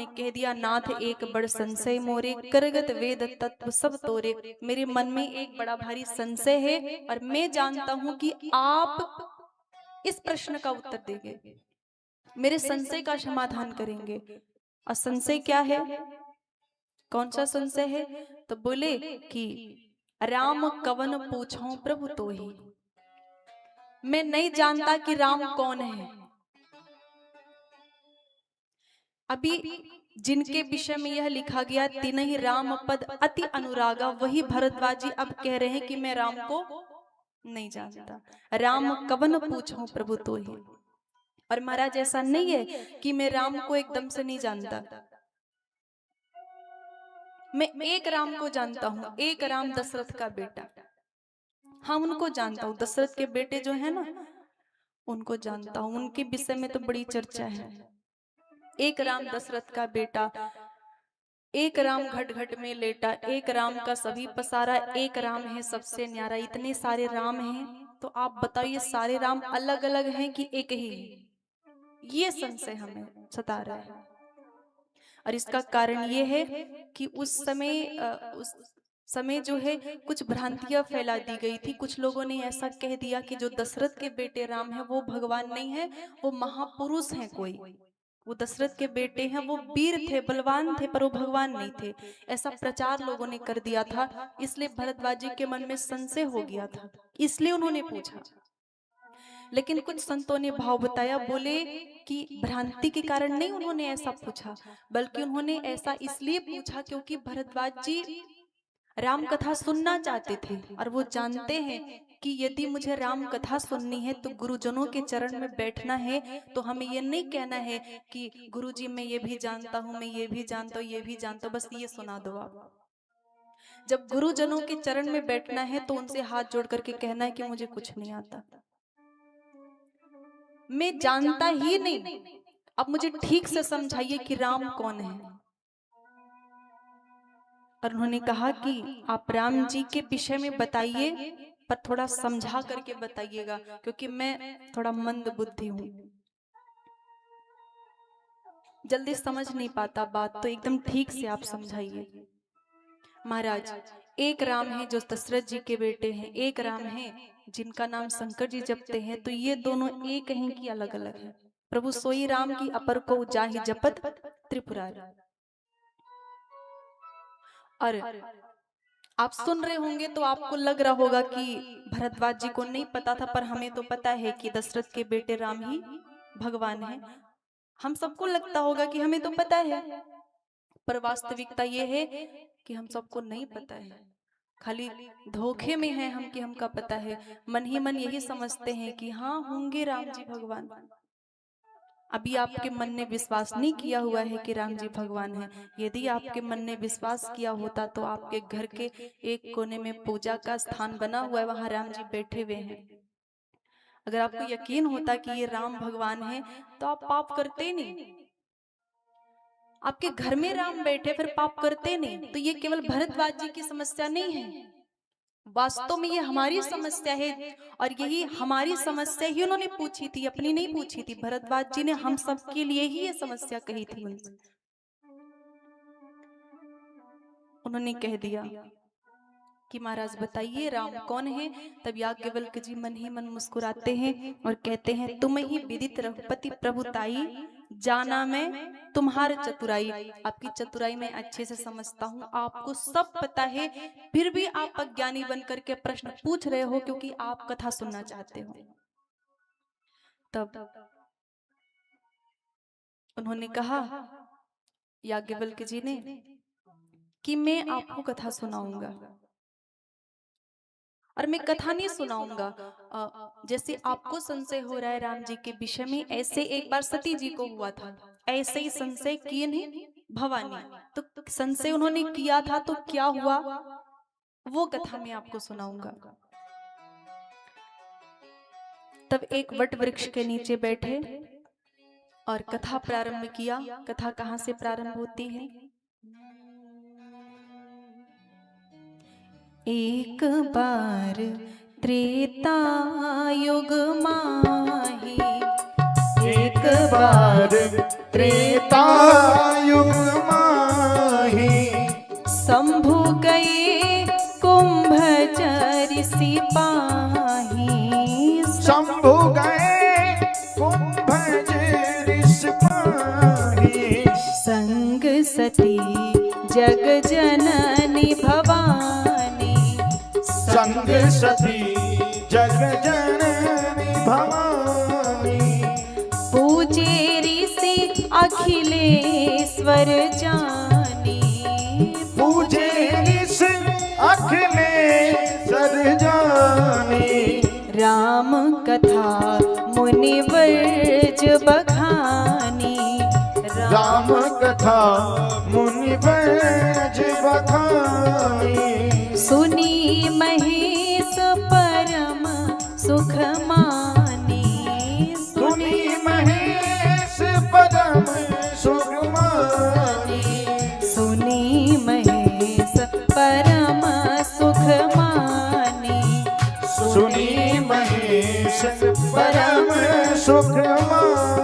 उन्होंने कह दिया, नाथ एक बड़ संशय मोरे, करगत वेद तत्व सब तोरे। मेरे मन में एक बड़ा भारी संशय है और मैं जानता हूं कि आप इस प्रश्न का उत्तर देंगे, मेरे संशय का समाधान करेंगे। और संशय क्या है? कौन सा संशय है? तो बोले कि राम कवन पूछूं प्रभु तो ही। मैं नहीं जानता कि राम कौन है। अभी जिनके विषय में यह लिखा गया, तिन्हि राम पद अति अनुरागा, वही भरद्वाज जी अब कह रहे हैं कि मैं राम को नहीं जानता। राम कवन पूछूं प्रभु तो ही। और महाराज ऐसा नहीं है कि मैं राम को एकदम से नहीं जानता। मैं एक राम को जानता हूं, एक राम दशरथ का बेटा। हाँ, उनको जानता हूं, दशरथ के बेटे जो है ना, उनको जानता हूं। उनके विषय में तो बड़ी चर्चा है। एक राम दशरथ का बेटा, एक राम घट घट में लेटा, एक राम का सभी पसारा, एक राम है सबसे न्यारा। इतने सारे राम हैं, तो आप बताइए सारे राम अलग अलग हैं कि एक ही है? ये संशय हमें सता रहा है। और इसका कारण ये है कि उस समय जो है कुछ भ्रांतियां फैला दी गई थी। कुछ लोगों ने ऐसा कह दिया कि जो दशरथ के बेटे राम है वो भगवान नहीं है, वो महापुरुष हैं कोई। वो दशरथ के बेटे हैं, वो वीर थे, बलवान थे, पर वो भगवान नहीं थे। ऐसा प्रचार लोगों ने कर दिया था। इसलिए भरद्वाज जी के मन में संशय हो गया था, इसलिए उन्होंने पूछा। लेकिन कुछ संतों ने भाव बताया, बोले कि भ्रांति के कारण नहीं उन्होंने ऐसा पूछा, बल्कि उन्होंने ऐसा इसलिए पूछा क्योंकि भरद्वाज जी राम कथा सुनना चाहते थे। और वो जानते हैं कि यदि मुझे राम कथा सुननी है तो गुरुजनों के चरण में बैठना है। तो हमें ये नहीं कहना है कि गुरुजी मैं ये भी जानता हूँ, मैं ये भी जानता हूँ, ये भी जानता हूँ, बस ये सुना दो आप। जब गुरुजनों के चरण में बैठना है तो उनसे हाथ जोड़ करके कहना है कि मुझे कुछ नहीं आता, मैं जानता ही नहीं, अब मुझे ठीक से समझाइए कि राम कौन है। और उन्होंने कहा कि आप राम जी के विषय में बताइए, पर थोड़ा समझा करके बताइएगा, क्योंकि मैं थोड़ा मंद बुद्धि हूं, जल्दी समझ नहीं पाता बात, तो एकदम ठीक से आप समझाइए। महाराज, एक राम है जो दशरथ जी के बेटे हैं, एक राम है जिनका नाम शंकर जी जपते हैं। तो ये दोनों एक हैं कि अलग अलग हैं? प्रभु सोई राम की अपर को जाहि जपत त्रिपुरारी। और आप सुन रहे होंगे तो आपको लग रहा होगा कि भरद्वाज जी को नहीं पता था, पर हमें तो पता है कि दशरथ के बेटे राम ही भगवान हैं। हम सबको लगता होगा कि हमें तो पता है, पर वास्तविकता ये है कि हम सबको नहीं पता है, खाली धोखे में है हम कि हमका पता है। मन ही मन यही समझते हैं कि हाँ होंगे राम जी भगवान। अभी आपके मन ने विश्वास नहीं किया हुआ है कि राम जी भगवान हैं। यदि आपके मन ने विश्वास किया होता तो आपके घर के एक कोने में पूजा का स्थान बना हुआ है, वहां राम जी बैठे हुए हैं। अगर आपको यकीन होता कि ये राम भगवान है तो आप पाप करते नहीं। आपके घर में राम बैठे फिर पाप करते नहीं। तो ये केवल भरद्वाज जी की समस्या नहीं है, वास्तव में ये हमारी समस्या है। और यही हमारी समस्या ही उन्होंने पूछी थी, अपनी नहीं पूछी थी। भरद्वाज जी ने हम सब के लिए ही ये समस्या कही थी उनसे। उन्होंने कह दिया कि महाराज बताइए राम कौन है। तब याज्ञवल्क्य जी मन ही मन मुस्कुराते हैं और कहते हैं, तुम ही विदित रघुपति प्रभुताई, जाना मैं तुम्हारे चतुराई। आपकी चतुराई मैं अच्छे से समझता हूँ, आपको सब पता है, फिर भी आप अज्ञानी बनकर के प्रश्न पूछ रहे हो क्योंकि आप कथा सुनना चाहते हो। तब उन्होंने कहा याज्ञवल्क्य जी ने कि मैं आपको कथा सुनाऊंगा, और मैं कथा नहीं सुनाऊंगा। जैसे आपको संशय हो रहा है राम जी के विषय में, ऐसे एक बार सती जी को हुआ था। ऐसे ही संशय किए नहीं भवानी, तो संशय उन्होंने किया था तो क्या हुआ वो कथा मैं आपको सुनाऊंगा। तब एक वट वृक्ष के नीचे बैठे और कथा प्रारंभ किया। कथा कहाँ से प्रारंभ होती है? एक बार त्रेता युग माही, एक बार त्रेता युग संग सती जग जननी भवानी, संग सती जग जननी भवानी, पूजे ऋषि अखिलेश्वर जानी, पूजे इस अखिलेश्वर जानी, राम कथा मुनिवर्ज बखानी, राम कथा मुनिवर्ज बखानी, सुनी महेश परम सुख मानी, सुनी महेश परम सुख मानी, सुनी महेश परम सुख मानी, सुनी महेश परम सुख मानी।